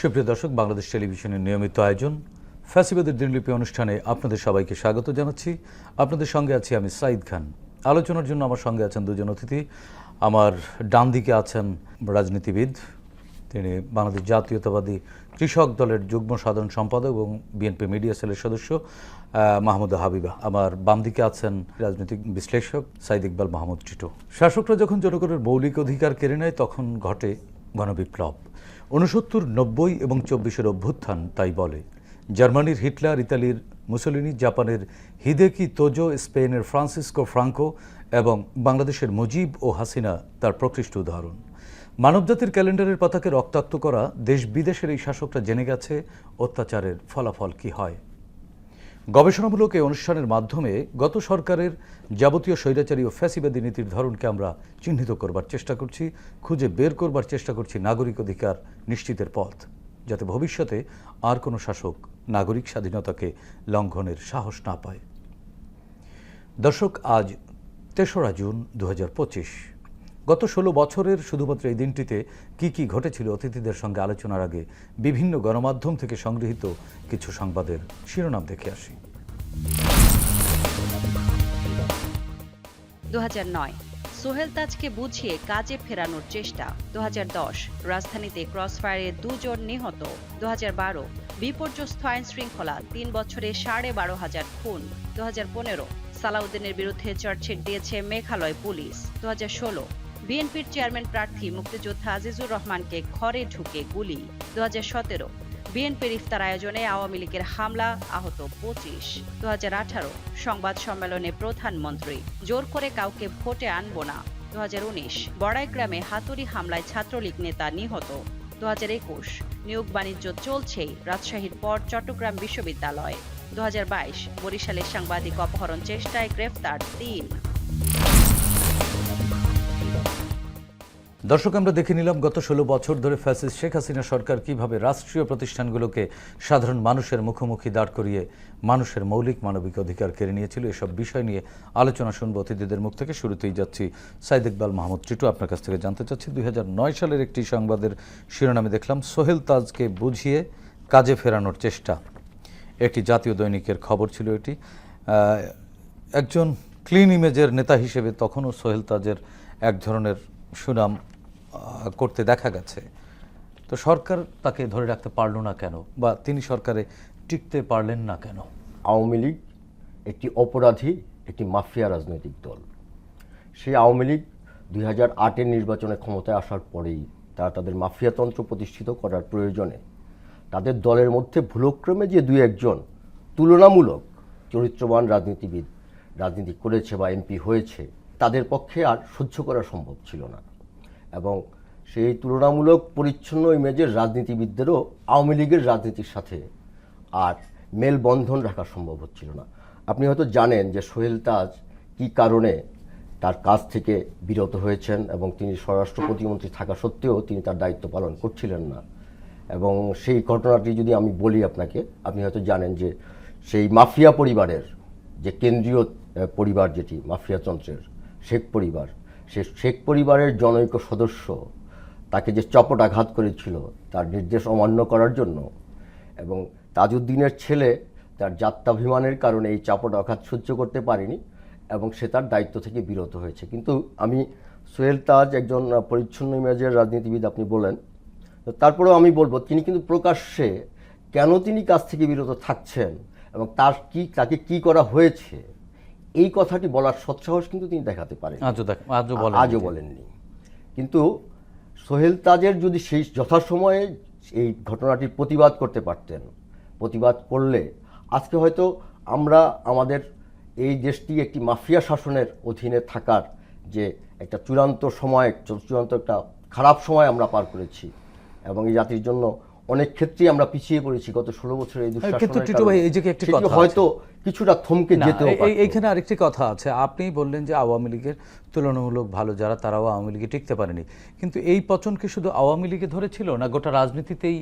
সুপ্রিয় দর্শক, বাংলাদেশ টেলিভিশনের নিয়মিত আয়োজন ফ্যাসিবাদের দিনলিপি অনুষ্ঠানে আপনাদের সবাইকে স্বাগত জানাচ্ছি। আপনাদের সঙ্গে আছি আমি সাইদ খান। আলোচনার জন্য আমার সঙ্গে আছেন দুজন অতিথি। আমার ডান দিকে আছেন রাজনীতিবিদ, তিনি বাংলাদেশ জাতীয়তাবাদী কৃষক দলের যুগ্ম সাধারণ সম্পাদক এবং বিএনপি মিডিয়া সেলের সদস্য মাহমুদা হাবিবা। আমার বাম দিকে আছেন রাজনৈতিক বিশ্লেষক সাইদ ইকবাল মাহমুদ টিটু। শাসকরা যখন জনগণের মৌলিক অধিকার কেড়ে নেয় তখন ঘটে গণবিপ্লব। 69, 90 এবং 24-এর অভ্যুত্থান তাই বলে। জার্মানির হিটলার, ইতালির মুসোলিনি, জাপানের হিদেকি তোজো, স্পেনের ফ্রান্সিসকো ফ্রাঙ্কো এবং বাংলাদেশের মুজিব ও হাসিনা তার প্রকৃষ্ট উদাহরণ। মানবজাতির ক্যালেন্ডারের পাতাকে রক্তাক্ত করা দেশ বিদেশের এই শাসকরা জেনে গেছে অত্যাচারের ফলাফল কি হয়। গবেষণামূলক এই অনুষ্ঠানের মাধ্যমে গত সরকারের যাবতীয় স্বৈরাচারী ও ফ্যাসিবাদী নীতির ধরনকে আমরা চিহ্নিত করবার চেষ্টা করছি, খুঁজে বের করবার চেষ্টা করছি নাগরিক অধিকার নিশ্চিতের পথ, যাতে ভবিষ্যতে আর কোনো শাসক নাগরিক স্বাধীনতাকে লঙ্ঘনের সাহস না পায়। দর্শক, আজ 3রা জুন 2025। গত 16 বছরের শুধুমাত্র এই দিনটিতে কি কি ঘটেছিল অতিথিদের সঙ্গে আলোচনার আগে বিভিন্ন গণমাধ্যম থেকে সংগৃহীত কিছু সংবাদের শিরোনাম দেখে আসি। 2009 সোহেল তাজকে বুঝিয়ে কাজে ফেরানোর চেষ্টা। 2010 রাজধানীতে ক্রসফায়ারে 2 জন নিহত। 2012 বিপর্যস্ত আইন শৃঙ্খলা, 3 বছরে 12,500 খুন। 2015 সালাউদ্দিনের বিরুদ্ধে চার্জশিট দিয়েছে মেঘালয় পুলিশ। 2016 বিএনপির চেয়ারম্যান প্রার্থী মুক্তিযোদ্ধা আজিজুর রহমানকে ঘরে ঢুকে গুলি। 2017 বিএনপির ইফতার আয়োজনে আওয়ামী লীগের হামলা, আহত 25। 2018 সংবাদ সম্মেলনে প্রধানমন্ত্রী, জোর করে কাউকে ভোটে আনবো না। 2019 বড়াইগ্রামে হাতুড়ি হামলায় ছাত্রলীগ নেতা নিহত। 2021 নিয়োগ বাণিজ্য চলছেই, রাজশাহীর পর চট্টগ্রাম বিশ্ববিদ্যালয়। 2022 বরিশালের সাংবাদিক অপহরণ চেষ্টায় গ্রেফতার 3। দর্শক, আমরা দেখে নিলাম গত 16 বছর ধরে ফ্যাসিস্ট শেখ হাসিনা সরকার কিভাবে রাষ্ট্রীয় প্রতিষ্ঠানগুলোকে সাধারণ মানুষের মুখোমুখি দাঁড় করিয়ে মানুষের মৌলিক মানবিক অধিকার কেড়ে নিয়েছিল। এসব বিষয় নিয়ে আলোচনা শুনবো অতিথিদের মুখ থেকে। শুরুতেই যাচ্ছি সাইদ ইকবাল মাহমুদ টিটু, আপনার কাছ থেকে জানতে চাচ্ছি 2009 সালের একটি সংবাদের শিরোনামে দেখলাম সোহেল তাজকে বুঝিয়ে কাজে ফেরানোর চেষ্টা। একটি জাতীয় দৈনিকের খবর ছিল এটি। একজন ক্লিন ইমেজের নেতা হিসেবে তখনও সোহেল তাজের এক ধরনের সুনাম করতে দেখা গেছে। তো সরকার তাকে ধরে রাখতে পারল না কেন, বা তিনি সরকারে টিকতে পারলেন না কেন? আওয়ামী লীগ একটি অপরাধী, একটি মাফিয়া রাজনৈতিক দল। সেই আওয়ামী লীগ 2008-এর নির্বাচনে ক্ষমতায় আসার পরেই তারা তাদের মাফিয়াতন্ত্র প্রতিষ্ঠিত করার প্রয়োজনে তাদের দলের মধ্যে ভুলক্রমে যে 2-1 তুলনামূলক চরিত্রবান রাজনীতিবিদ রাজনীতি করেছে বা এমপি হয়েছে, তাদের পক্ষে আর সহ্য করা সম্ভব ছিল না। এবং সেই তুলনামূলক পরিচ্ছন্ন ইমেজের রাজনীতিবিদদেরও আওয়ামী লীগের রাজনীতির সাথে আর মেলবন্ধন রাখা সম্ভব হচ্ছিল না। আপনি হয়তো জানেন যে সোহেল তাজ কী কারণে তার কাজ থেকে বিরত হয়েছেন, এবং তিনি স্বরাষ্ট্র প্রতিমন্ত্রী থাকা সত্ত্বেও তিনি তার দায়িত্ব পালন করছিলেন না। এবং সেই ঘটনাটি যদি আমি বলি আপনাকে, আপনি হয়তো জানেন যে সেই মাফিয়া পরিবারের যে কেন্দ্রীয় পরিবার, যেটি মাফিয়াতন্ত্রের শেখ পরিবার, সে শেখ পরিবারের জনৈক সদস্য তাকে যে চপটাঘাত করেছিল তার নির্দেশ অমান্য করার জন্য, এবং তাজউদ্দিনের ছেলে তার জাত্যাভিমানের কারণে এই চপটাঘাত সহ্য করতে পারেনি এবং সে তার দায়িত্ব থেকে বিরত হয়েছে। কিন্তু আমি সোহেল তাজ একজন পরিচ্ছন্ন ইমেজের রাজনীতিবিদ আপনি বলেন, তারপরেও আমি বলবো তিনি কিন্তু প্রকাশ্যে কেন তিনি কাজ থেকে বিরত থাকছেন এবং তাকে কি করা হয়েছে এই কথাটি বলার সৎসাহস কিন্তু তিনি দেখাতে পারেন, আজও বলেননি। কিন্তু সোহেল তাজের যদি সেই যথাসময়ে এই ঘটনাটির প্রতিবাদ করতে পারতেন, প্রতিবাদ করলে আজকে হয়তো আমরা আমাদের এই দেশটি একটি মাফিয়া শাসনের অধীনে থাকার যে একটা চূড়ান্ত একটা খারাপ সময় আমরা পার করেছি, এবং এই জাতির জন্য অনেক ক্ষেত্রেই আমরা পিছিয়ে পড়েছি গত 16 বছরের এই দুঃশাসনের, হয়তো কিছুটা থমকে যেতে। এইখানে আরেকটি কথা আছে, আপনি বললেন যে আওয়ামী লীগের তুলনামূলক ভালো যারা, তারাও আওয়ামী লীগে টিকতে পারেনি। কিন্তু এই পতন কি শুধু আওয়ামী লীগে ধরেছিল, না গোটা রাজনীতিতেই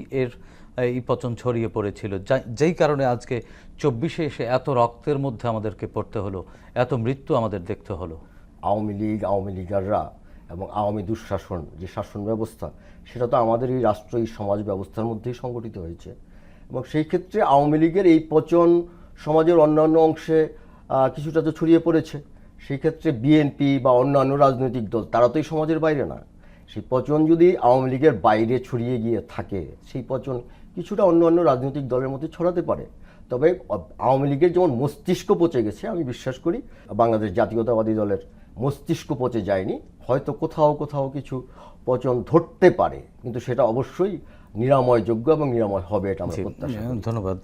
এই পতন ছড়িয়ে পড়েছিল, যেই কারণে আজকে 24-এ এসে এত রক্তের মধ্যে আমাদেরকে পড়তে হলো, এত মৃত্যু আমাদের দেখতে হলো? আওয়ামী লীগাররা এবং আওয়ামী দুঃশাসন যে শাসন ব্যবস্থা, সেটা তো আমাদের এই রাষ্ট্র এই সমাজ ব্যবস্থার মধ্যেই সংগঠিত হয়েছে। এবং সেই ক্ষেত্রে আওয়ামী লীগের এই পচন সমাজের অন্যান্য অংশে কিছুটা তো ছড়িয়ে পড়েছে। সেই ক্ষেত্রে বিএনপি বা অন্যান্য রাজনৈতিক দল তারা তো এই সমাজের বাইরে না। সেই পচন যদি আওয়ামী লীগের বাইরে ছড়িয়ে গিয়ে থাকে, সেই পচন কিছুটা অন্যান্য রাজনৈতিক দলের মধ্যে ছড়াতে পারে। তবে আওয়ামী লীগের যেমন মস্তিষ্ক পচে গেছে, আমি বিশ্বাস করি বাংলাদেশ জাতীয়তাবাদী দলের মস্তিষ্ক পচে যায়নি। হয়তো কোথাও কোথাও কিছু পচন ধরতে পারে, কিন্তু সেটা অবশ্যই নিরাময়যোগ্য এবং নিরাময় হবে, এটা আমরা প্রত্যাশা করি। ধন্যবাদ।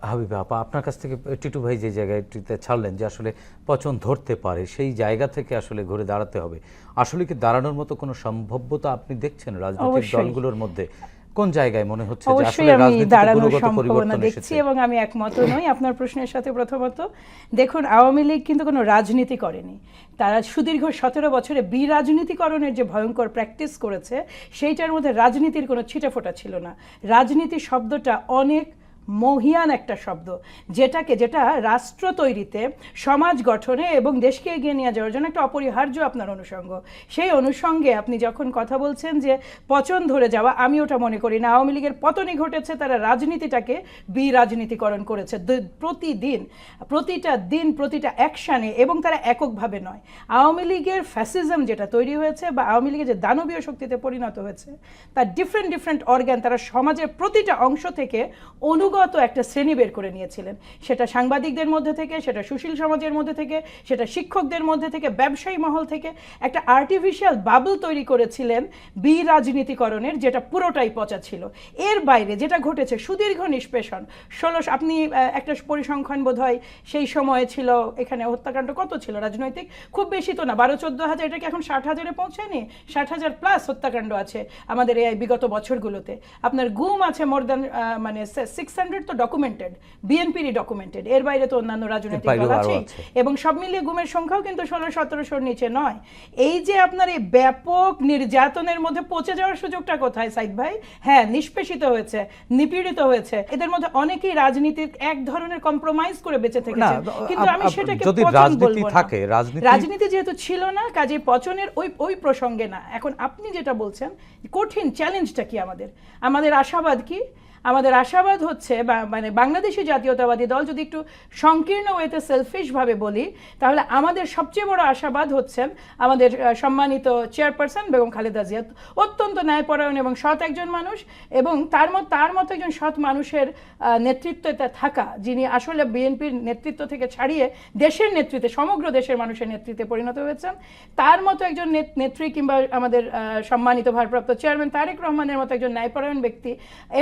হাবিবা আপা, আপনার কাছ থেকে টিটু ভাই যে জায়গাটিতে ছাড়লেন যে আসলে পচন ধরতে পারে, সেই জায়গা থেকে আসলে ঘুরে দাঁড়াতে হবে। আসলে কি দাঁড়ানোর মতো কোনো সম্ভাব্যতা আপনি দেখছেন রাজনৈতিক দলগুলোর মধ্যে? কোন জায়গায় মনে হচ্ছে যে আসলে রাজনীতিতে গুণগত পরিবর্তন এসেছে? এবং আমি একমত নই আপনার প্রশ্নের সাথে। প্রথমত দেখুন, আওয়ামী লীগ কিন্তু কোনো রাজনীতি করেনি। তারা সুদীর্ঘ 17 বছরে বিরাজনীতিকরণের যে ভয়ঙ্কর প্র্যাকটিস করেছে, সেইটার মধ্যে রাজনীতির কোনো ছিটেফোঁটা ছিল না। রাজনীতি শব্দটা অনেক মহিয়ান একটা শব্দ, যেটা রাষ্ট্র তৈরিতে, সমাজ গঠনে এবং দেশকে এগিয়ে নিয়ে যাওয়ার জন্য একটা অপরিহার্য আপনার অনুষঙ্গ। সেই অনুষঙ্গে আপনি যখন কথা বলছেন যে পচন ধরে যাওয়া, আমি ওটা মনে করি না। আওয়ামী লীগের পতনই ঘটেছে, তারা রাজনীতিটাকে বিরাজনীতিকরণ করেছে প্রতিদিন, প্রতিটা দিন, প্রতিটা অ্যাকশানে, এবং তারা এককভাবে নয়। আওয়ামী লীগের ফ্যাসিজম যেটা তৈরি হয়েছে বা আওয়ামী লীগের যে দানবীয় শক্তিতে পরিণত হয়েছে, তার ডিফারেন্ট অর্গান তারা সমাজের প্রতিটা অংশ থেকে অনুগত একটা শ্রেণী বের করে নিয়েছিলেন। সেটা সাংবাদিকদের মধ্যে থেকে, সেটা সুশীল সমাজের মধ্যে থেকে, সেটা শিক্ষকদের মধ্যে থেকে, ব্যবসায়ী মহল থেকে একটা আর্টিফিশিয়াল বাবল তৈরি করেছিলেন বিরাজনীতিকরণের, যেটা পুরোটাই পচা ছিল। এর বাইরে যেটা ঘটেছে সুদীর্ঘ নিষ্পেষণ, 16, আপনি একটা পরিসংখ্যান বোধ হয় সেই সময়ে ছিল, এখানে হত্যাকাণ্ড কত ছিল রাজনৈতিক, খুব বেশি তো না, 12-14 হাজার, এটা কি এখন 60,000-এ পৌঁছায়নি? 60,000 প্লাস হত্যাকাণ্ড আছে আমাদের এই বিগত বছরগুলোতে। আপনার গুম আছে মোর দ্যান 600, তো ডকুমেন্টেড, বিএনপিরই ডকুমেন্টেড, এর বাইরে তো অন্যান্য রাজনৈতিক দল আছে, এবং সব মিলিয়ে গুমের সংখ্যাও কিন্তু 1600-1700-র নিচে নয়। এই যে আপনার এই ব্যাপক নির্যাতনের মধ্যে পচে যাওয়ার সুযোগটা কোথায় সাইদ ভাই? হ্যাঁ, নিষ্পেষিত হয়েছে, নিপীড়িত হয়েছে, এদের মধ্যে অনেকেই রাজনীতির এক ধরনের কম্প্রোমাইজ করে বেঁচে থেকেছে, কিন্তু আমি সেটাকে পচন বলবো না। রাজনীতি যেহেতু ছিল না, কাজে পচনের ওই প্রসঙ্গে না। এখন আপনি যেটা বলছেন, কঠিন চ্যালেঞ্জটা কি আমাদের আশাবাদ কি? আমাদের আশাবাদ হচ্ছে, মানে বাংলাদেশি জাতীয়তাবাদী দল যদি একটু সংকীর্ণ ওয়েতে সেলফিশভাবে বলি, তাহলে আমাদের সবচেয়ে বড় আশাবাদ হচ্ছেন আমাদের সম্মানিত চেয়ারপারসন বেগম খালেদা জিয়া। অত্যন্ত ন্যায়পরায়ণ এবং সৎ একজন মানুষ, এবং তার মতো একজন সৎ মানুষের নেতৃত্বে থাকা, যিনি আসলে বিএনপির নেতৃত্ব থেকে ছাড়িয়ে দেশের নেতৃত্বে, সমগ্র দেশের মানুষের নেতৃত্বে পরিণত হয়েছেন, তার মতো একজন নেত্রী, কিংবা আমাদের সম্মানিত ভারপ্রাপ্ত চেয়ারম্যান তারেক রহমানের মতো একজন ন্যায়পরায়ণ ব্যক্তি,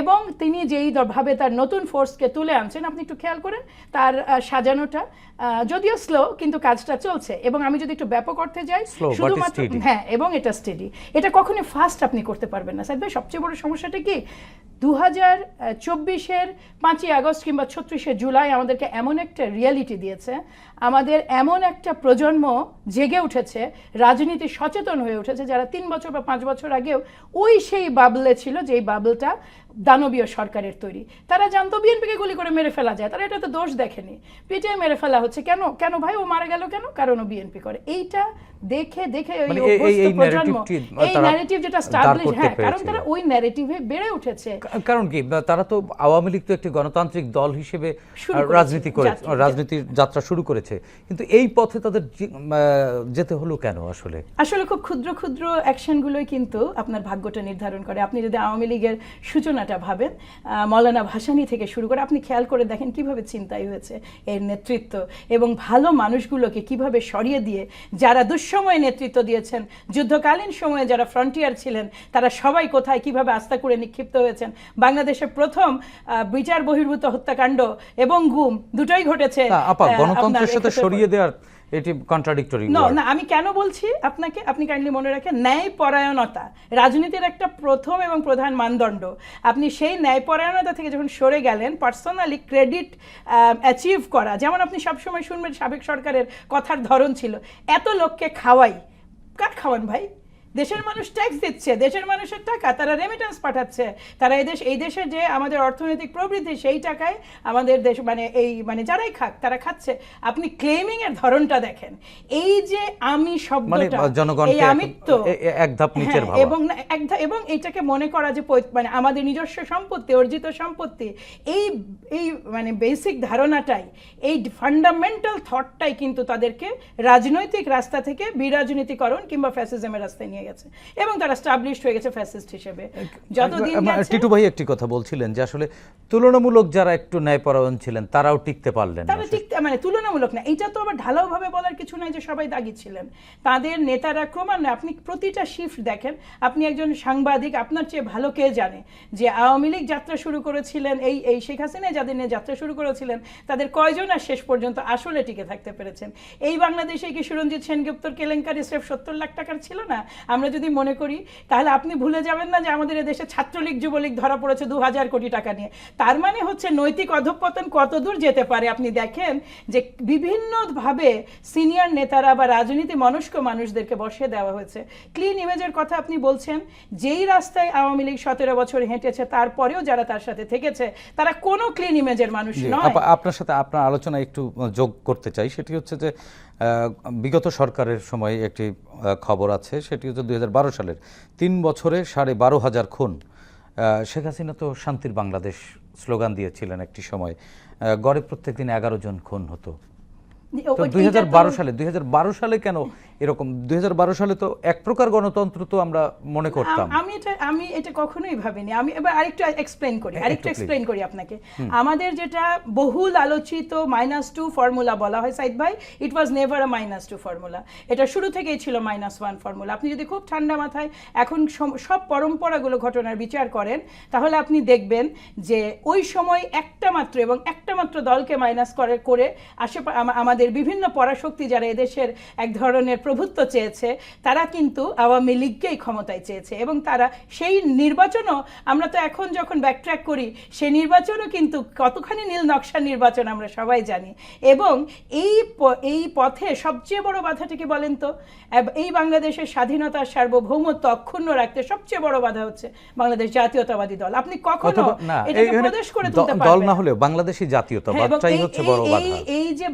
এবং তিনি যেই ভাবে তার নতুন ফোর্সকে তুলে আনছেন, আপনি একটু খেয়াল করেন তার সাজানোটা যদিও স্লো, কিন্তু কাজটা চলছে। এবং আমি যদি একটু ব্যাপক অর্থে যাই, শুধুমাত্র হ্যাঁ, এবং এটা স্টেডি, এটা কখনোই ফাস্ট আপনি করতে পারবেন না সাইদ ভাই। সবচেয়ে বড় সমস্যাটা কি, 2024-এর 5ই আগস্ট কিংবা 36শে জুলাই আমাদেরকে এমন একটা রিয়ালিটি দিয়েছে, আমাদের এমন একটা প্রজন্ম জেগে উঠেছে, রাজনীতি সচেতন হয়ে উঠেছে, যারা 3 বছর বা 5 বছর আগেও সেই বাবলে ছিল, যেই বাবলটা দানবীয় সরকারের তৈরি। তারা জানতো বিএনপিকে গুলি করে মেরে ফেলা যায়, তারা এটা তো দোষ দেখেনি, পিটিয়ে মেরে ফেলা হচ্ছে। কেন ভাই ও মারা গেল কেন? কারণ ও বিএনপি করে। এইটা দেখে এই ন্যারেটিভ যেটা স্টাবলিশ, হ্যাঁ, কারণ তারা ওই ন্যারেটিভে বেড়ে উঠেছে। কারণ কি, তারা তো আওয়ামী লীগ তো একটি গণতান্ত্রিক দল হিসেবে রাজনীতির যাত্রা শুরু করেছে, কিন্তু এই পথে তাদের যেতে হলো কেন? আসলে খুব ক্ষুদ্র অ্যাকশনগুলোই কিন্তু আপনার ভাগ্যটা নির্ধারণ করে। আপনি যদি আওয়ামী লীগের সূচনাটা ভাবেন, মৌলানা ভাসানী থেকে শুরু করে, আপনি খেয়াল করে দেখেন কিভাবে ছিনতাই হয়েছে এর নেতৃত্ব, এবং ভালো মানুষগুলোকে কিভাবে সরিয়ে দিয়ে যারা দুঃসময়ে নেতৃত্ব দিয়েছেন, যুদ্ধকালীন সময়ে যারা ফ্রন্টিয়ার ছিলেন, তারা সবাই কোথায় কিভাবে আস্থা করে নিক্ষিপ্ত হয়েছেন। বাংলাদেশের প্রথম বিচার বহির্ভূত হত্যাকাণ্ড এবং গুম দুটোই ঘটেছে গণতন্ত্রের সাথে সরিয়ে দেওয়ার, এটি কন্ট্রাডিক্টরি না। আমি কেন বলছি আপনাকে, আপনি কাইন্ডলি মনে রাখেন, ন্যায়পরায়ণতা রাজনীতির একটা প্রথম এবং প্রধান মানদণ্ড। আপনি সেই ন্যায়পরায়ণতা থেকে যখন সরে গেলেন, পার্সোনালি ক্রেডিট অ্যাচিভ করা, যেমন আপনি সবসময় শুনবেন সাবেক সরকারের কথার ধরন ছিল, এত লোককে খাওয়াই। কার খাওয়ান ভাই? দেশের মানুষ ট্যাক্স দিচ্ছে, দেশের মানুষের টাকা, তারা রেমিটেন্স পাঠাচ্ছে, তারা এই দেশের যে আমাদের অর্থনৈতিক প্রবৃদ্ধি সেই টাকায় আমাদের দেশ মানে যারাই খাক তারা খাচ্ছে। আপনি ক্লেমিং এর ধরনটা দেখেন, এই যে আমি শব্দটা, এই আমিত্ব, এক ধাপ নিচের ভাবা, এবং এইটাকে মনে করা যে মানে আমাদের নিজস্ব সম্পত্তি, অর্জিত সম্পত্তি, এই মানে বেসিক ধারণাটাই, এই ফান্ডামেন্টাল থটটাই কিন্তু তাদেরকে রাজনৈতিক রাস্তা থেকে বিরাজনীতিকরণ কিংবা ফ্যাসিজমের রাস্তায় নিয়ে গেছে, এবং তারা স্টাবলিশড হয়ে গেছে ফ্যাসিস্ট হিসেবে। যতদিন গেছে, টিটু ভাই একটি কথা বলছিলেন যে আসলে তুলনামূলক যারা একটু ন্যায়পরায়ণ ছিলেন তারাও টিকতে পারলেন না। তারা টিকতে, মানে তুলনামূলক না, এটা তো আবার ঢালাও ভাবে বলার কিছু নাই যে সবাই দাগি ছিলেন। তাদের নেতারা ক্রমান্বয়ে, আপনি প্রতিটা শিফট দেখেন, আপনি একজন সাংবাদিক, আপনার চেয়ে ভালো কে জানে যে আওয়ামী লীগ যাত্রা শুরু করেছিলেন, এই শেখ হাসিনা যাদের নিয়ে যাত্রা শুরু করেছিলেন তাদের কয়জন আর শেষ পর্যন্ত আসলে টিকে থাকতে পেরেছেন? এই বাংলাদেশে কি সুরঞ্জিত সেনগুপ্তর কেলেঙ্কারি স্রেফ 70 লাখ টাকার ছিল না? আমরা যদি মনে করি তাহলে আপনি ভুলে যাবেন না যে আমাদের দেশে ছাত্রলীগ যুবলীগ ধরা পড়েছে 2000 কোটি টাকা নিয়ে। তার মানে হচ্ছে নৈতিক অধঃপতন কত দূর যেতে পারে। আপনি দেখেন যে বিভিন্নভাবে সিনিয়র নেতারা বা রাজনীতি মনস্ক মানুষদেরকে বসিয়ে দেওয়া হয়েছে। ক্লিন ইমেজের কথা আপনি বলছেন, যেই রাস্তায় আওয়ামী লীগ 17 বছর হেঁটেছে তারপরেও যারা তার সাথে থেকেছে তারা কোনো ক্লিন ইমেজের মানুষ নয়। আপনার সাথে আপনার আলোচনা একটু যোগ করতে চাই, সেটি হচ্ছে যে বিগত সরকারের সময় একটি খবর আছে, সেটি হচ্ছে 2012 সালের 3 বছরে 12,500 খুন। শেখ হাসিনা তো শান্তির বাংলাদেশ স্লোগান দিয়েছিলেন একটি সময়, গড়ে প্রত্যেকদিন 11 জন খুন হতো। 2012 সালে কেন এরকম? 2012 সালে তো এক প্রকার গণতন্ত্র তো আমরা মনে করতাম। আমি এটা কখনোই ভাবিনি। আমি এবার আরেকটু এক্সপ্লেইন করি আপনাকে। আমাদের যেটা বহুল আলোচিত -2 ফর্মুলা বলা হয় সাইদ ভাই, ইট ওয়াজ নেভার আ -2 ফর্মুলা। এটা শুরু থেকেই ছিল -1 ফর্মুলা। আপনি যদি খুব ঠান্ডা মাথায় এখন সব পরম্পরাগুলো ঘটনার বিচার করেন তাহলে আপনি দেখবেন যে ওই সময় একটা মাত্র দলকে মাইনাস করে আমাদের বিভিন্ন পরাশক্তি যারা এদেশের এক ধরনের প্রভুত্ব চেয়েছে তারা কিন্তু আওয়ামী লীগকেই ক্ষমতায় চেয়েছে, এবং তারা সেই নির্বাচনও, আমরা তো এখন যখন ব্যাকট্র্যাক করি, সেই নির্বাচনও কিন্তু কতখানি নীল নকশার নির্বাচন আমরা সবাই জানি। এবং এই পথে সবচেয়ে বড় বাধাটা কি বলেন তো? এই বাংলাদেশের স্বাধীনতার সার্বভৌমত্ব অক্ষুণ্ণ রাখতে সবচেয়ে বড় বাধা হচ্ছে বাংলাদেশ জাতীয়তাবাদী দল। আপনি কখনো এটাকে প্রদেশ করে তুলতে পারবেন না। দল না হলে বাংলাদেশী জাতীয়তাবাদটাই হচ্ছে বড় বাধা। এই যে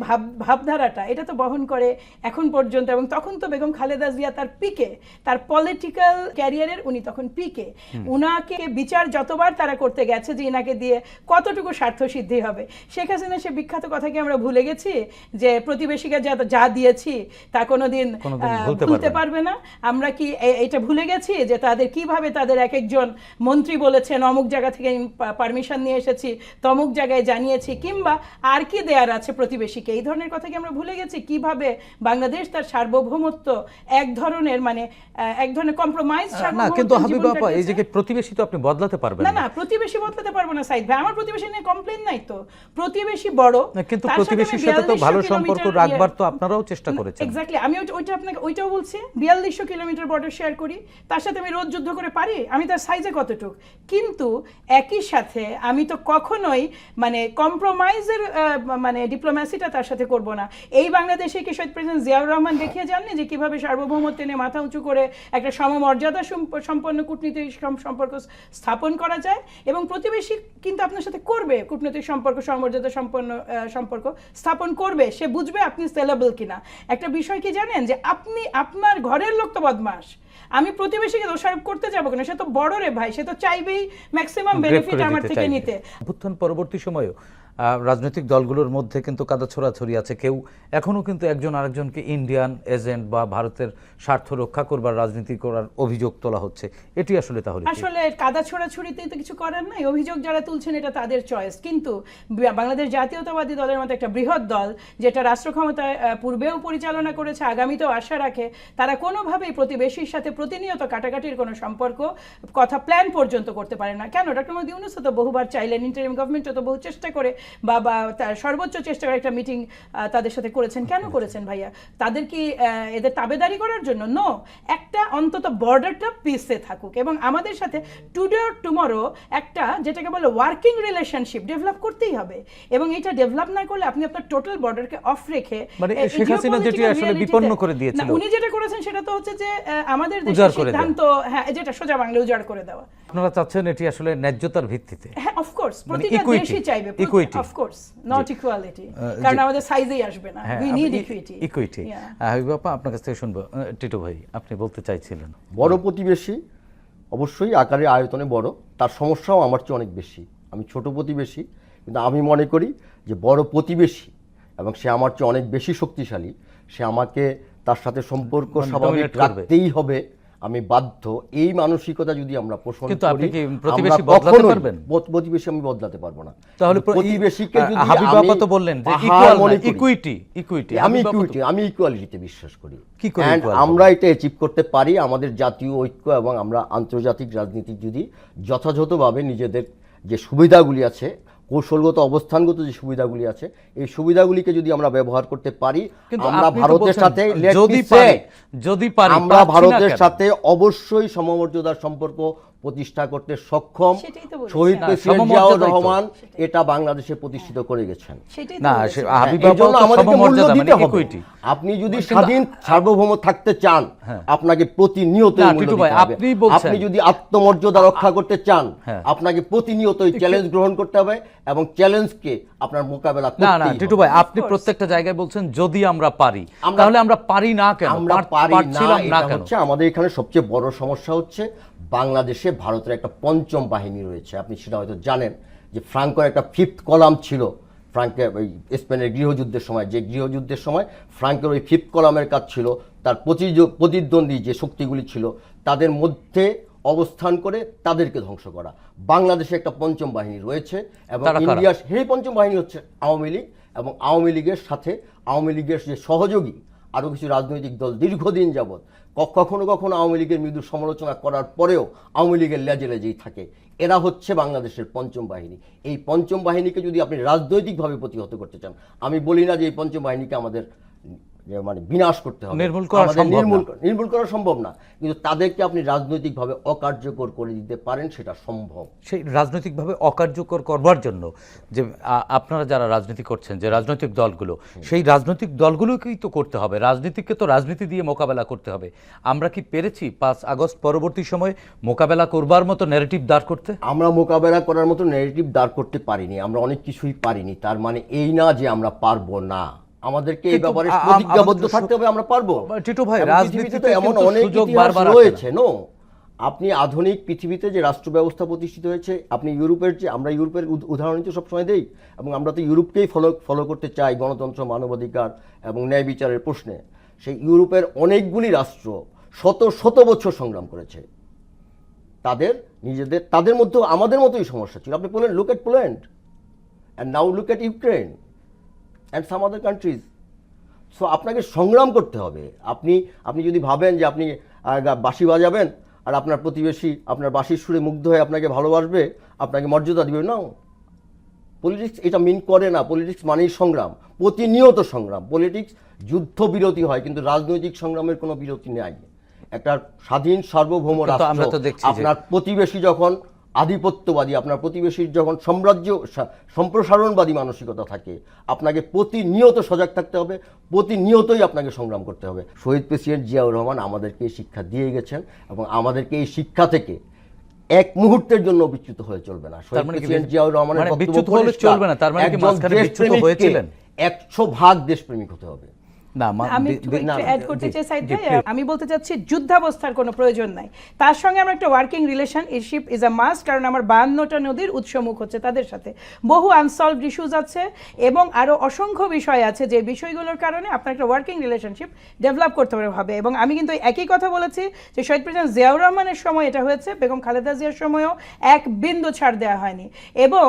ভাবধারাটা, এটা তো বহন করে এখন পর্যন্ত, এবং তখন তো বেগম খালেদা জিয়া তার পিকে, তার পলিটিক্যাল ক্যারিয়ারের উনি তখন পিকে, উনাকে বিচার যতবার তারা করতে গেছে যে ইনাকে দিয়ে কতটুকু স্বার্থ সিদ্ধি হবে। শেখ হাসিনা সে বিখ্যাত কথা কি আমরা ভুলে গেছি যে প্রতিবেশীকে যা দিয়েছি তা কোনোদিন ভুলতে পারবে না? আমরা কি এটা ভুলে গেছি যে কিভাবে তাদের এক একজন মন্ত্রী বলেছেন অমুক জায়গা থেকে পারমিশন নিয়ে এসেছি, তমুক জায়গায় জানিয়েছি, কিংবা আর কি দেয়ার আছে প্রতিবেশীকে? এই ধরনের কথা কি আমরা ভুলে গেছি? কিভাবে বাংলাদেশ তার সার্বভৌমত্ব এক ধরনের কম্প্রোমাইজ। না, কিন্তু হাবিবা আপা, এই যে প্রতিবেশী তো আপনি বদলাতে পারবেন না, প্রতিবেশী বদলাতে পারবো না সাইদ ভাই। আমার প্রতিবেশী নিয়ে কমপ্লেইন নাই তো, প্রতিবেশী বড়, কিন্তু প্রতিবেশীর সাথে তো ভালো সম্পর্ক রাখবার তো আপনারাও চেষ্টা করেছেন। এক্স্যাক্টলি, আমি ওইটাও বলছি। 4200 কিলোমিটার বর্ডার শেয়ার করি, তার সাথে আমি রোজ যুদ্ধ করে পারি, আমি তার সাইজে কতটুক, কিন্তু একই সাথে আমি তো কখনোই কম্প্রোমাইজের ডিপ্লোম্যাসিটা তার সাথে করব না। এই বাংলাদেশে কি শহীদ প্রেসিডেন্ট জিয়াউর রহমান দেখিয়ে যাননি যে কিভাবে সার্বভৌমত্ব নিয়ে মাথা উঁচু করে একটা সমমর্যাদা সম্পন্ন কূটনীতিক সম্পর্ক স্থাপন করা যায়? এবং প্রতিবেশী কিন্তু আপনার সাথে করবে কূটনৈতিক সম্পর্ক, সমমর্যাদা সম্পন্ন সম্পর্ক স্থাপন করবে, সে বুঝবে আপনি সেলেবল কিনা। একটা বিষয় কি জানেন যে আপনার ঘরের লোক তো বদমাশ, আমি প্রতিবেশীকে দোষারোপ করতে যাবো কেন? সে তো বড় রে ভাই, সে তো চাইবেই ম্যাক্সিমাম বেনিফিট আমার থেকে নিতে। অভ্যুত্থান পরবর্তী সময়েও রাজনৈতিক দলগুলোর মধ্যে কিন্তু কাদা ছোড়াছড়ি আছে। কেউ এখনো কিন্তু একজন আরেকজনকে ইন্ডিয়ান এজেন্ট বা ভারতের স্বার্থ রক্ষা করবার রাজনীতি করার অভিযোগ তোলা হচ্ছে। এটি আসলে আসলে কাদা ছোড়াছড়িতেই তো কিছু করার নাই। অভিযোগ যারা তুলছেন এটা তাদের চয়েস, কিন্তু বাংলাদেশ জাতীয়তাবাদী দলের মতো একটা বৃহৎ দল যেটা রাষ্ট্র ক্ষমতায় পূর্বেও পরিচালনা করেছে, আগামীতেও আশা রাখে, তারা কোনোভাবেই প্রতিবেশীর সাথে প্রতিনিয়ত কাটাকাটির কোনো সম্পর্ক কথা প্ল্যান পর্যন্ত করতে পারে না। কেন? ডক্টর মোহাম্মদ ইউনূস তো বহুবার চাইলেন, ইন্টারিম গভর্নমেন্টও তো বহু চেষ্টা করে বা তার সর্বোচ্চ চেষ্টা করে একটা মিটিং তাদের সাথে করেছেন। কেন করেছেন ভাইয়া? তাদের কি এদের তাবেদারি করার জন্য? নো, একটা অন্তত বর্ডারটা পিসে থাকুক এবং আমাদের সাথে টুডে অর টুমরো একটা যেটাকে বলে ওয়ার্কিং রিলেশনশিপ ডেভেলপ করতেই হবে এবং এটা ডেভেলপ না করলে আপনি আপনার টোটাল বর্ডারকে অফ রেখে মানে শেখ হাসিনা যেটি আসলে বিপন্ন করে দিয়েছিল, উনি যেটা করেছেন সেটা তো হচ্ছে যে আমাদের উজাড় দেশের করে সিদ্ধান্ত, হ্যাঁ, যেটা সোজা বাংলা উজাড় করে দেওয়া। আপনারা চাচ্ছেন এটি আসলে ন্যায্যতার ভিত্তিতে? হ্যাঁ, অফ কোর্স মানে প্রতিটা equity, দেশই চাইবে equity। Of course, not equality, কারণ আমাদের সাইজেই আসবে না। We need equity. Equity. Habib আপা, আপনার কাছ থেকে শুনবো। টিটু ভাই, আপনি বলতে চাইছিলেন? বড় প্রতিবেশী অবশ্যই আকারে আয়তনে বড়, তার সমস্যাও আমার চেয়ে অনেক বেশি। আমি ছোট প্রতিবেশী, কিন্তু আমি মনে করি যে বড় প্রতিবেশী এবং সে আমার চেয়ে অনেক বেশি শক্তিশালী, সে আমাকে তার সাথে সম্পর্ক স্বাভাবিক রাখতেই হবে, আমি বাধ্য। এই মানসিকতা যদি আমরা পোষণ কিন্তু আপনি করি, কি প্রতিবেশী বদলাতে পারবেন? প্রতিবেশী আমি বদলাতে পারবো না। তাহলে প্রতিবেশীকে যদি হাবিব আপা তো বললেন যে ইকুইটি, আমি ইকুয়ালিটিতে বিশ্বাস করি। কি করে And আমরা এটা অ্যাচিভ করতে পারি আমাদের জাতীয় ঐক্য এবং আমরা আন্তর্জাতিক রাজনীতি যদি যথাযথভাবে নিজেদের যে সুবিধাগুলি আছে, কৌশলগত অবস্থানগত যে সুবিধাগুলি আছে, এই সুবিধাগুলিকে যদি আমরা ব্যবহার করতে পারি, আমরা ভারতের সাথে আমরা ভারতের সাথে অবশ্যই সমমর্যাদার সম্পর্ক প্রতিষ্ঠা করতে সক্ষম। শহীদ প্রেসিডেন্ট জিয়াউর রহমান এটা বাংলাদেশে প্রতিষ্ঠিত করে গেছেন। না, আমাদেরকে মূল্য দিতে হবে। আপনি যদি স্বাধীন সার্বভৌম থাকতে চান, আপনাকে প্রতিনিয়তই মূল্য দিতে হবে। আপনি যদি আত্মমর্যাদা রক্ষা করতে চান, আপনাকে প্রতিনিয়তই চ্যালেঞ্জ গ্রহণ করতে হবে এবং চ্যালেঞ্জকে আপনার মোকাবেলা করতে হবে। না, টিটু ভাই, আপনি প্রত্যেকটা জায়গায় বলছেন যদি আমরা পারি, তাহলে আমরা পারি না কেন? আমরা পারি না কেন? আমাদের এখানে সবচেয়ে বড় সমস্যা হচ্ছে বাংলাদেশে ভারতের একটা পঞ্চম বাহিনী রয়েছে। আপনি সেটা হয়তো জানেন যে ফ্রাঙ্কোর একটা ফিফথ কলাম ছিল। ফ্রাঙ্কের ওই স্পেনের গৃহযুদ্ধের সময়, যে গৃহযুদ্ধের সময় ফ্রাঙ্কের ওই ফিফথ কলামের কাজ ছিল তার প্রতিদ্বন্দ্বী যে শক্তিগুলি ছিল তাদের মধ্যে অবস্থান করে তাদেরকে ধ্বংস করা। বাংলাদেশে একটা পঞ্চম বাহিনী রয়েছে এবং ইন্ডিয়ার সেই পঞ্চম বাহিনী হচ্ছে আওয়ামী লীগ, এবং আওয়ামী লীগের সাথে আওয়ামী লীগের যে সহযোগী আরও কিছু রাজনৈতিক দল দীর্ঘদিন যাবৎ কখনো কখনো আওয়ামী লীগের মৃদু সমালোচনা করার পরেও আওয়ামী লীগের লেজে লেজেই থাকে। এরা হচ্ছে বাংলাদেশের পঞ্চম বাহিনী। এই পঞ্চম বাহিনীকে যদি আপনি রাজনৈতিকভাবে প্রতিহত করতে চান, আমি বলি না যে এই পঞ্চম বাহিনীকে আমাদের মানে বিনাশ করতে হবে, নির্মূল করা সম্ভব না, কিন্তু তাদেরকে আপনি রাজনৈতিকভাবে অকার্যকর করে দিতে পারেন, সেটা সম্ভব। সেই রাজনৈতিকভাবে অকার্যকর করবার জন্য যে আপনারা যারা রাজনীতি করছেন, যে রাজনৈতিক দলগুলো, সেই রাজনৈতিক দলগুলোকেই তো করতে হবে, রাজনীতিকে তো রাজনীতি দিয়ে মোকাবেলা করতে হবে। আমরা কি পেরেছি 5 আগস্ট পরবর্তী সময়ে মোকাবেলা করবার মতো ন্যারেটিভ দাঁড় করতে? আমরা মোকাবেলা করার মতো ন্যারেটিভ দাঁড় করতে পারিনি, আমরা অনেক কিছুই পারিনি। তার মানে এই না যে আমরা পারবো না, আমাদেরকে এই ব্যাপারে প্রতিজ্ঞাবদ্ধ থাকতে হবে, আমরা পারবো। টিটু ভাই, রাজনীতিতে এমন অনেক ইতিহাস রয়েছে। আপনি আধুনিক পৃথিবীতে যে রাষ্ট্র ব্যবস্থা প্রতিষ্ঠিত হয়েছে, আপনি ইউরোপের যে, আমরা ইউরোপের উদাহরণ তো সবসময় দেই এবং আমরা তো ইউরোপকেই ফলো করতে চাই গণতন্ত্র, মানবাধিকার এবং ন্যায় বিচারের প্রশ্নে। সেই ইউরোপের অনেকগুলি রাষ্ট্র শত শত বছর সংগ্রাম করেছে। তাদের মধ্যেও আমাদের মতোই সমস্যা ছিল। আপনি বলেন look at Poland and now look at Ukraine and some other countries. So আপনাকে সংগ্রাম করতে হবে। আপনি যদি ভাবেন যে আপনি বাঁশি বাজাবেন আর আপনার প্রতিবেশী আপনার বাঁশির সুরে মুগ্ধ হয়ে আপনাকে ভালোবাসবে, আপনাকে মর্যাদা দিবে, না, পলিটিক্স এটা মিন করে না। পলিটিক্স মানেই সংগ্রাম, প্রতিনিয়ত সংগ্রাম। পলিটিক্স যুদ্ধ বিরতি হয়, কিন্তু রাজনৈতিক সংগ্রামের কোনো বিরতি নেই। একটা স্বাধীন সার্বভৌম রাষ্ট্র, আপনার প্রতিবেশী যখন আধিপত্যবাদী, আপনার প্রতিবেশীর যখন সাম্রাজ্য সম্প্রসারণবাদী মানসিকতা থাকে, আপনাকে প্রতিনিয়ত সজাগ থাকতে হবে, প্রতিনিয়তই আপনাকে সংগ্রাম করতে হবে। শহীদ প্রেসিডেন্ট জিয়াউর রহমান আমাদেরকে এই শিক্ষা দিয়ে গেছেন এবং আমাদেরকে এই শিক্ষা থেকে এক মুহূর্তের জন্য বিচ্যুত হয়ে চলবে না। শহীদ প্রেসিডেন্ট জিয়াউর রহমানের বক্তব্য চলবে না, তার মানে কি মাঝখানে বিচ্যুত হয়েছিলেন? 100% দেশপ্রেমিক হতে হবে। আমি বলতে চাচ্ছি যুদ্ধাবস্থার কোনো প্রয়োজন নাই, তার সঙ্গে আমরা একটা working relationship is a must. কারণ আমার 52টা নদীর উৎসমুখ হচ্ছে, তাদের সাথে বহু আনসলভড ইস্যুজ আছে এবং আরো অসংখ্য বিষয় আছে যে বিষয়গুলোর কারণে আপনার একটা ওয়ার্কিং রিলেশনশিপ ডেভেলপ করতে হবে। এবং আমি কিন্তু একই কথা বলেছি যে শহীদ প্রেসিডেন্ট জিয়াউর রহমানের সময় এটা হয়েছে, বেগম খালেদা জিয়ার সময়ও এক বিন্দু ছাড় দেওয়া হয়নি। এবং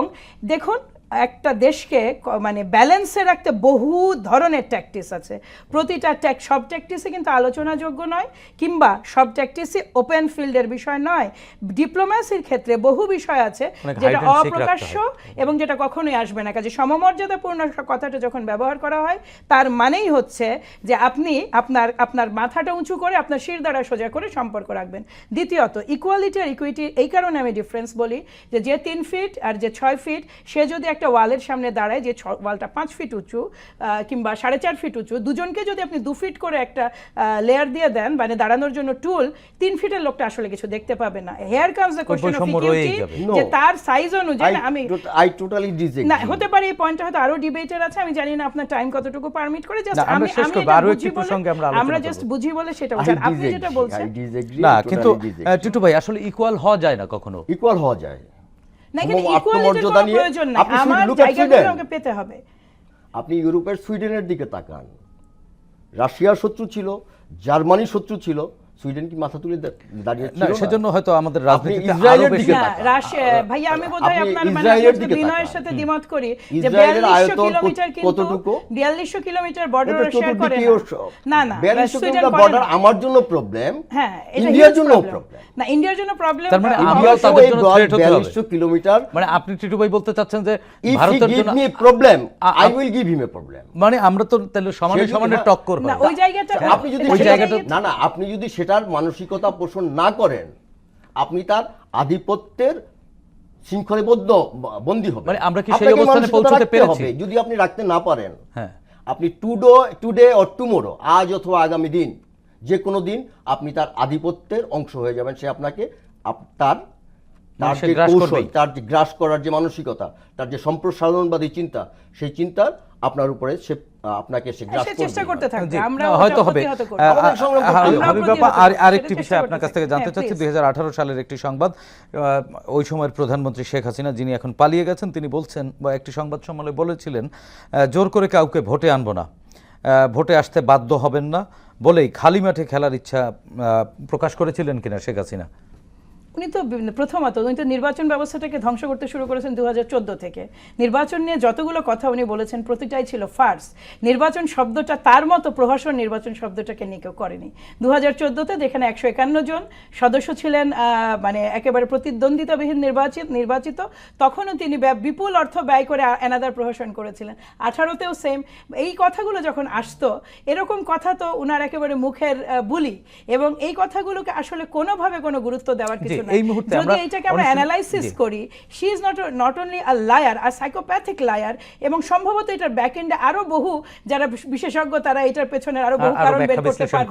দেখুন, একটা দেশকে মানে ব্যালেন্সে রাখতে বহু ধরনের ট্যাকটিস আছে। প্রতিটা সব ট্যাকটিসই কিন্তু আলোচনাযোগ্য নয়, কিংবা সব ট্যাকটিসই ওপেন ফিল্ডের বিষয় নয়। ডিপ্লোম্যাসির ক্ষেত্রে বহু বিষয় আছে মানে যেটা hide and seek অপ্রকাশ্য রাখতে এবং যেটা কখনোই আসবে না। কাজে সমমর্যাদাপূর্ণ কথাটা যখন ব্যবহার করা হয়, তার মানেই হচ্ছে যে আপনি আপনার মাথাটা উঁচু করে আপনার শির দ্বারা সোজা করে সম্পর্ক রাখবেন। দ্বিতীয়ত, ইকুয়ালিটি আর ইকুইটি, এই কারণে আমি ডিফারেন্স বলি যে 3 ফিট আর যে 6 ফিট, সে যদি একটা ওয়ালের সামনে দাঁড়ায়, যে ওয়ালটা 5 ফিট উঁচু কিংবা 4.5 ফিট উঁচু, দুজনকে যদি আপনি 2 ফিট করে একটা লেয়ার দিয়ে দেন, মানে দাঁড়ানোর জন্য টুল, 3 ফিটের লোকটা আসলে কিছু দেখতে পাবে না। Hair comes the question of equity, যে তার সাইজ অনুযায়ী I totally disagree. না হতে পারে এই পয়েন্টটা হয়তো আরো ডিবেটের আছে, আমি জানি না আপনার টাইম কতটুকু পারমিট করে। জাস্ট না, আমরা শেষ করব, আরো একটি এটা প্রসঙ্গে আমরা আলোচনা আমরা করব। জাস্ট বুঝি বলে সেটা I বলছেন। আপনি disagree, যেটা I বলছেন disagree, না, totally কিন্তু disagree. টিটু ভাই আসলে ইকুয়াল হওয়া যায় না কখনো। ইকুয়াল হওয়া যায় না, কিন্তু সমম ইকুয়ালিটির আত্মমর্যাদা কোনো নিয়ে। প্রয়োজন নাই, আপনি আমার look at জায়গাগুলো Sweden. আমাকে পেতে হবে। আপনি ইউরোপের সুইডেনের দিকে তাকান, রাশিয়ার শত্রু ছিল, জার্মানির শত্রু ছিল, সুইডেন কি মাথা তুলে দাঁড়িয়ে না, ছিল না? সেজন্য হয়তো আমাদের আপনি রাজনীতিতে আরো ইসরায়েলের বেশি দিকে না, তাকান। রাশিয়া ভাইয়া, আমি বোধহয় আপনি আপনার মানে ইসরায়েলের আপনার দিকে বিনয়ের তাকান। সাথে দ্বিমত করি যে ইসরায়েলের 4200 আয়তন কিলোমিটার কিন্তু কতটুকু? 4200 কিলোমিটার বর্ডার এটা শেয়ার করে চতুর্দিকেও না। না, 4200 সুইডেন কিলোমিটার করে বর্ডার না। আমার জন্য প্রবলেম, হ্যাঁ, এটা ইন্ডিয়ার huge জন্য problem। প্রবলেম। না, ইন্ডিয়ার জন্য প্রবলেম। তার মানে ইন্ডিয়া আমরাও তাদের জন্য threat হতে হবে। 4200 কিলোমিটার। মানে আপনি টিটু ভাই বলতে চাচ্ছেন যে If he ভারতের give জন্য me a problem, I will give him a problem. মানে আমরা তো তাহলে সমানে সে যদি সমানে না- টক্কর না, হয়। ওই জায়গাটা আপনি যদি ওই সেটা- জায়গাটা- না না, আপনি যদি সেটার মানসিকতা পোষণ না করেন, আপনি তার আধিপত্যের শৃঙ্খলে বন্দী হবে। মানে আমরা কি সেই অবস্থানে পৌঁছতে পেরেছি? যদি আপনি রাখতে না পারেন, হ্যাঁ, আপনি টুডে অর টুমোরো, আজ অথবা আগামী দিন, যে কোনো দিন আপনি তার আধিপত্যের অংশ হয়ে যাবেন। সে আপনাকে তার সে যে গ্রাস কৌশল, করবেই। তার যে গ্রাস করার যে মানসিকতা, তার যে সম্প্রসারণবাদী চিন্তা, সেই চিন্তা আপনার উপরে সে আপনাকে সে গ্রাস সে চেষ্টা করতে করবে। থাকবে। জি, আমরা হয়তো ওটা হবে। প্রতিহত করব। আমাদের সংগ্রাম করতে হবে। হাবিব আমরা আপা, প্রতিহত আরেকটি করব, বিষয় সেটা আপনার কাছ চেষ্টা থেকে করতে জানতে থাকবো। চাচ্ছি। হ্যাঁ, 2018 সালের একটি সংবাদ, ওই সময়ের প্রধানমন্ত্রী শেখ হাসিনা, যিনি এখন পালিয়ে গেছেন, তিনি বলছেন বা একটি সংবাদ সম্মেলনে বলেছিলেন, জোর করে কাউকে ভোটে আনবো না, ভোটে আসতে বাধ্য হবেন না বলেই খালি মাঠে খেলার ইচ্ছা প্রকাশ করেছিলেন কিনা শেখ হাসিনা? উনি তো প্রথমত উনি তো নির্বাচন ব্যবস্থাটাকে ধ্বংস করতে শুরু করেছেন 2014 থেকে। নির্বাচন নিয়ে যতগুলো কথা উনি বলেছেন প্রতিটাই ছিল ফার্স। নির্বাচন শব্দটা তার মতো প্রহসন নির্বাচন শব্দটাকে নিয়ে কেউ করেনি। 2014-তে যেখানে 151 জন সদস্য ছিলেন, মানে একেবারে প্রতিদ্বন্দ্বিতাবিহীন নির্বাচিত, তখনও তিনি বিপুল অর্থ ব্যয় করে অ্যানাদার প্রহসন করেছিলেন। 18-তেও সেম। এই কথাগুলো যখন আসতো, এরকম কথা তো উনার একেবারে মুখের বুলি, এবং এই কথাগুলোকে আসলে কোনোভাবে কোনো গুরুত্ব দেওয়ার কিছু নাই। এই মুহূর্তে যদি আমরা এটাকে আমরা অ্যানালাইসিস করি, she is not only a liar, a psychopathic liar, এবং সম্ভবত এটার ব্যাক এন্ডে আরো বহু যারা বিশেষজ্ঞ তারা এটার পেছনে আরো বহু কারণ বের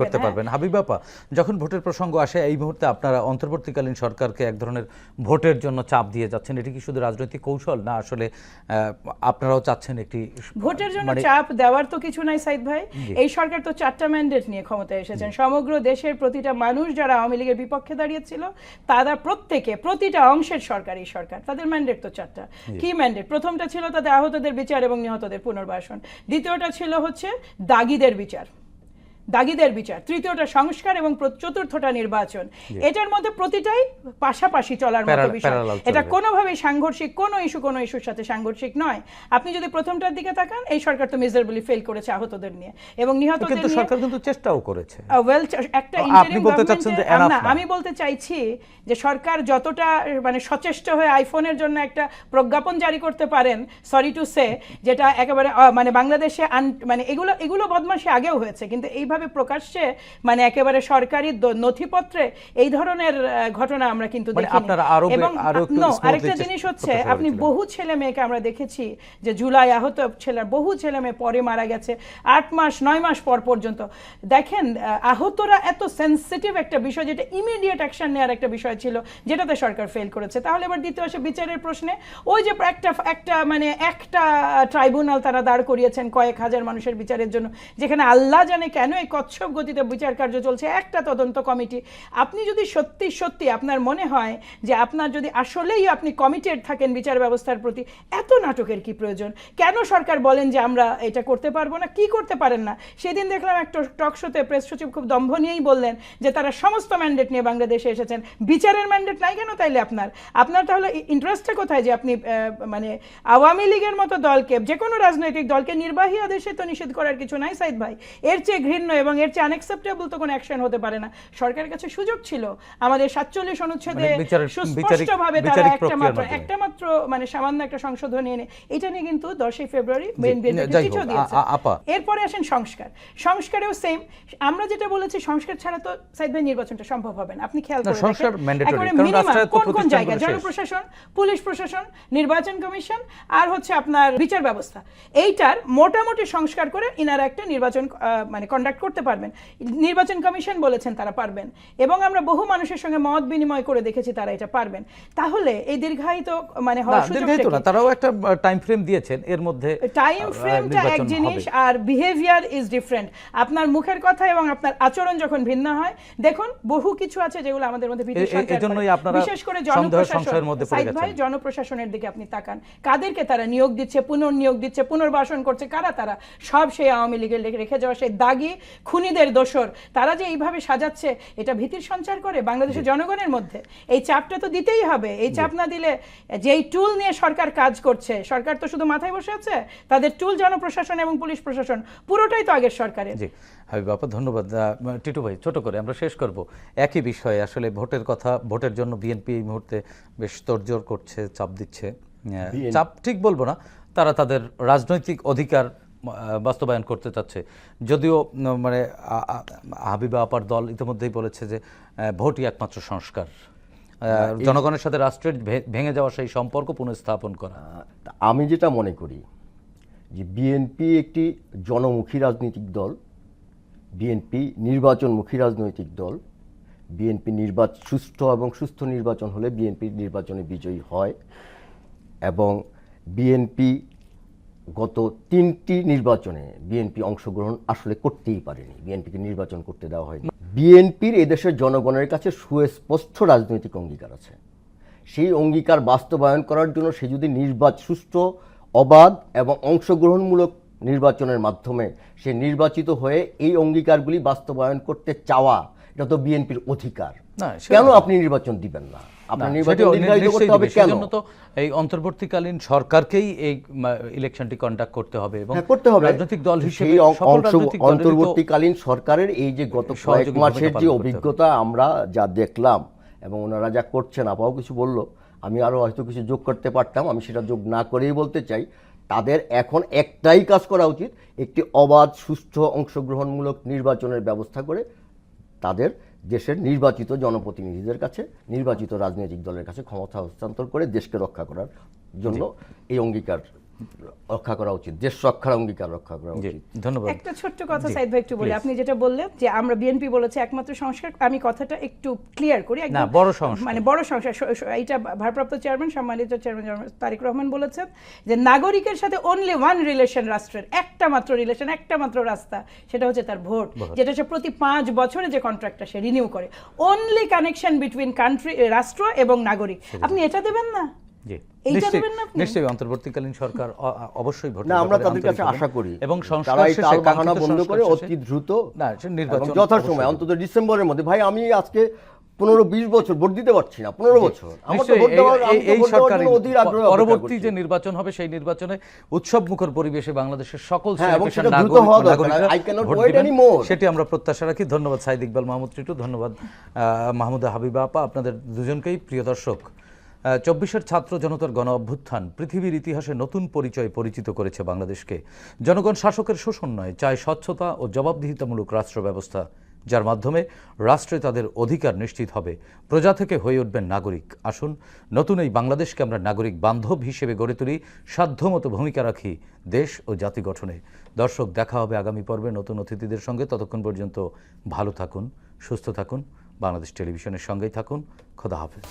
করতে পারবেন। হাবিব আপা, যখন ভোটের প্রসঙ্গ আসে, এই মুহূর্তে আপনারা অন্তর্বর্তীকালীন সরকারকে এক ধরনের ভোটের জন্য চাপ দিয়ে যাচ্ছেন, এটি কি শুধু রাজনৈতিক কৌশল, না আসলে আপনারাও চাচ্ছেন একটি ভোটের জন্য চাপ দেওয়ার তো কিছু নাই সাইদ ভাই। এই সরকার তো 4টা ম্যান্ডেট নিয়ে ক্ষমতায় এসেছেন। সমগ্র দেশের প্রতিটা মানুষ যারা আওয়ামী লীগের বিপক্ষে দাঁড়িয়েছিল, তারা প্রতিটা অংশের সরকার, এই সরকার, তাদের ম্যান্ডেট তো 4টা। কি ম্যান্ডেট? প্রথমটা ছিল তাদের আহতদের বিচার এবং নিহতদের পুনর্বাসন। দ্বিতীয়টা ছিল হচ্ছে দাগীদের বিচার। তৃতীয়টা সংস্কার, এবং চতুর্থটা নির্বাচন। এটার মধ্যে প্রতিটাই পাশাপাশি চলার মতো বিষয়। এটা কোনোভাবেই সাংঘর্ষিক কোনো ইস্যুর সাথে সাংঘর্ষিক নয়। আপনি যদি প্রথমটার দিকে তাকান, এই সরকার তো মিজারেবলি ফেল করেছে আহতদের নিয়ে এবং নিহতদের কিন্তু নিয়ে। সরকার কিন্তু চেষ্টাও করেছে। একটা আপনি বলতে চাচ্ছেন যে এনাফ না? আমি বলতে চাইছি যে সরকার যতটা মানে সচেষ্ট হয়ে আইফোনের জন্য একটা প্রজ্ঞাপন জারি করতে পারেন, সরি টু সে, যেটা একেবারে মানে বাংলাদেশে মানে এগুলো বদমাশি আগেও হয়েছে, কিন্তু এইভাবে প্রকাশ্যে মানে একেবারে সরকারি নথিপত্রে এই ধরনের ঘটনা আমরা কিন্তু দেখিনি। এবং আরেকটা জিনিস হচ্ছে, আপনি বহু ছেলে মেয়েকে আমরা দেখেছি যে জুলাই আহত বহু ছেলে মেয়ে পরে মারা গেছে 8 মাস 9 মাস পর পর্যন্ত। দেখেন, আহতরা এত সেন্সিটিভ একটা বিষয়, যেটা ইমিডিয়েট অ্যাকশন নেওয়ার একটা বিষয় ছিল, যেটাতে সরকার ফেল করেছে। তাহলে এবার দ্বিতীয় আসে বিচারের প্রশ্নে। ওই যে একটা ট্রাইব্যুনাল তারা দাঁড় করিয়েছেন কয়েক হাজার মানুষের বিচারের জন্য, যেখানে আল্লাহ জানে কেন এই কচ্ছপ গতিতে বিচার কার্য চলছে, একটা তদন্ত কমিটি। আপনি যদি সত্যি সত্যি আপনার মনে হয় যে আপনার যদি আসলেই আপনি কমিটেড থাকেন বিচার ব্যবস্থার প্রতি, এত নাটকের কি প্রয়োজন? কেন সরকার বলেন যে আমরা এটা করতে পারবো না? কি করতে পারেন না? সেদিন দেখলাম একটা টক শোতে প্রেস সচিব খুব দম্ভ নিয়েই বললেন যে তারা সমস্ত ম্যান্ডেট নিয়ে বাংলাদেশে এসেছেন, বিচারের ম্যান্ডেট নাই কেন তাইলে আপনার তাহলে ইন্টারেস্টটা কোথায় যে আপনি মানে আওয়ামী লীগের মতো দলকে, যে কোনো রাজনৈতিক দলকে নির্বাহী আদেশে তো নিষেধ করার কিছু নাই সাইদ ভাই। এর চেয়ে ঘৃণ্য এবং এর চেয়ে আনএক্সেপ্টেবল তো কোনো অ্যাকশন হতে পারে না। সরকারের কাছে সুযোগ ছিল আমাদের 47 অনুচ্ছেদে সুস্পষ্টভাবে তারা একটা মাত্র মানে সামান্য একটা সংশোধন এনে এটা নিয়ে কিন্তু 10ই ফেব্রুয়ারি চিঠিও দিয়েছে। এরপরে আসেন সংস্কারেও সেম। আমরা যেটা বলেছি সংস্কার ছাড়া তো সাইদ ভাই নির্বাচনটা সম্ভব হবে না। আপনি খেয়াল করে দেখেন কোন জায়গায় জনপ্রশাসন, পুলিশ প্রশাসন, নির্বাচন কমিশন আর হচ্ছে আপনার বিচার ব্যবস্থা, এইটার মোটামুটি সংস্কার করে ইনারা একটা নির্বাচন মানে কন্ডাক্ট করতে পারবেন। নির্বাচন কমিশন বলেছেন তারা পারবেন এবং আমরা বহু মানুষের সঙ্গে মত বিনিময় করে দেখেছি তারা এটা পারবেন। তাহলে এই দীর্ঘায়িত মানে হওয়ার সুযোগ না, তারাও একটা টাইম ফ্রেম দিয়েছেন, এর মধ্যে টাইম ফ্রেমটা এক জিনিস আর বিহেভিয়ার ইজ ডিফারেন্ট। আপনার মুখের কথা এবং আপনার আচরণ যখন ভিন্ন হয়, দেখুন বহু কিছু আছে যেগুলো আমাদের মধ্যে ভীতি সঞ্চার করে, বিশেষ করে জনপ্রশাসনের দিকে আপনি তাকান, কাদেরকে তারা নিয়োগ দিচ্ছে, পুনর্নিয়োগ দিচ্ছে, পুনর্বাসন করছে, কারা তারা? সব সেই আওয়ামী লীগের রেখে যাওয়া সেই দাগি খুনিদের দোসর। তারা যে এইভাবে সাজাচ্ছে, এটা ভীতির সঞ্চার করে বাংলাদেশের জনগণের মধ্যে। এই চাপটা তো দিতেই হবে। এই চাপ না দিলে, যেই টুল নিয়ে সরকার কাজ করছে, সরকার তো শুধু মাথায় বসে আছে, তাদের টুল জনপ্রশাসন এবং পুলিশ প্রশাসন পুরোটাই তো আগের সরকারের। জি হাবিব আপা, ধন্যবাদ। টিটু ভাই, ছোট করে আমরা শেষ করব একই বিষয়ে। আসলে ভোটের কথা, ভোটের জন্য বিএনপি এই মুহূর্তে বেশ তোড়জোড় করছে, চাপ দিচ্ছে। চাপ ঠিক বলবো না, তারা তাদের রাজনৈতিক অধিকার বাস্তবায়ন করতে চাচ্ছে। যদিও মানে হাবিবা আপার দল ইতিমধ্যেই বলেছে যে ভোটই একমাত্র সংস্কার, জনগণের সাথে রাষ্ট্রের ভেঙে যাওয়া সেই সম্পর্ক পুনঃস্থাপন করা। আমি যেটা মনে করি যে বিএনপি একটি জনমুখী রাজনৈতিক দল, বিএনপি নির্বাচনমুখী রাজনৈতিক দল। বিএনপি সুষ্ঠু এবং সুস্থ নির্বাচন হলে বিএনপি নির্বাচনে বিজয়ী হয় এবং বিএনপি গত 3টি নির্বাচনে বিএনপি অংশগ্রহণ আসলে করতেই পারেনি, বিএনপিকে নির্বাচন করতে দেওয়া হয়নি। বিএনপির এদেশের জনগণের কাছে সুস্পষ্ট রাজনৈতিক অঙ্গীকার আছে। সেই অঙ্গীকার বাস্তবায়ন করার জন্য সে যদি সুষ্ঠু, অবাধ এবং অংশগ্রহণমূলক নির্বাচনের মাধ্যমে সে নির্বাচিত হয়ে এই অঙ্গীকারগুলি বাস্তবায়ন করতে চাওয়া, এটা তো বিএনপির অধিকার। কেন আপনি নির্বাচন দিবেন না? এই অন্তর্বর্তীকালীন সরকারকেই এই ইলেকশনটি কন্ডাক্ট করতে হবে এবং রাজনৈতিক দল হিসেবে অন্তর্বর্তীকালীন সরকারের এই যে গত কয়েক মাসের যে অভিজ্ঞতা আমরা যা দেখলাম এবং ওনারা যা করছেন, আপাও কিছু বললো, আমি আরো হয়তো কিছু যোগ করতে পারতাম, আমি সেটা যোগ না করেই বলতে চাই, তাদের এখন একটাই কাজ করা উচিত, একটি অবাধ, সুষ্ঠু, অংশগ্রহণমূলক নির্বাচনের ব্যবস্থা করে তাদের দেশের নির্বাচিত জনপ্রতিনিধিদের কাছে, নির্বাচিত রাজনৈতিক দলের কাছে ক্ষমতা হস্তান্তর করে দেশকে রক্ষা করার জন্য এই অঙ্গীকার রক্ষা করা উচিত, দেশ রক্ষার অঙ্গীকার রক্ষা করা উচিত। ধন্যবাদ। একটা ছোট্ট কথা সাইদ ভাই একটু বলি, আপনি যেটা বললেন যে আমরা বিএনপি বলেছে একমাত্র সংস্কার, আমি কথাটা একটু ক্লিয়ার করি। একদম বড় সংস্কার, মানে বড় সংস্কার, এইটা ভারপ্রাপ্ত চেয়ারম্যান, সম্মানিত চেয়ারম্যান তারেক রহমান বলেছেন যে নাগরিকের সাথে অনলি ওয়ান রিলেশন, রাষ্ট্রের একটা মাত্র রিলেশন, একটা মাত্র রাস্তা, সেটা হচ্ছে তার ভোট, যেটা সে প্রতি 5 বছরে যে কন্ট্রাক্টটা সে রিনিউ করে। অনলি কানেকশন বিটুইন কান্ট্রি, রাষ্ট্র এবং নাগরিক। আপনি এটা দেবেন না? নিশ্চয়ই অন্তর্বর্তীকালীন সরকার অবশ্যই ভোট, আমরা তাদের কাছে আশা করি এবং সংস্কার শেষে বাহানা বন্ধ করে অতি দ্রুত নির্বাচন যথাসময়ে, অন্তত ডিসেম্বরের মধ্যে। ভাই আমি আজকে 15-20 বছর ভোট দিতে পারছি না, 15 বছর। এই সরকারের পরবর্তী যে নির্বাচন হবে সেই নির্বাচনে উৎসব মুখর পরিবেশে বাংলাদেশের সকল সেটি আমরা প্রত্যাশা রাখি। ধন্যবাদ সাইদ ইকবাল মাহমুদ টিটু, ধন্যবাদ মাহমুদা হাবিবা আপা, আপনাদের দুজনকেই। প্রিয় দর্শক, 24-এর ছাত্র জনতার গণ অভ্যুত্থান পৃথিবীর ইতিহাসে নতুন পরিচয় পরিচিত করেছে বাংলাদেশকে। জনগণ শাসকের শোষণ নয়, চায় স্বচ্ছতা ও জবাবদিহিতামূলক রাষ্ট্র ব্যবস্থা, যার মাধ্যমে রাষ্ট্রে তাদের অধিকার নিশ্চিত হবে, প্রজা থেকে হয়ে উঠবেন নাগরিক। আসুন নতুন এই বাংলাদেশকে আমরা নাগরিক বান্ধব হিসেবে গড়ে তুলি, সাধ্যমতো ভূমিকা রাখি দেশ ও জাতি গঠনে। দর্শক, দেখা হবে আগামী পর্বে নতুন অতিথিদের সঙ্গে। ততক্ষণ পর্যন্ত ভালো থাকুন, সুস্থ থাকুন, বাংলাদেশ টেলিভিশনের সঙ্গেই থাকুন। খোদা হাফেজ।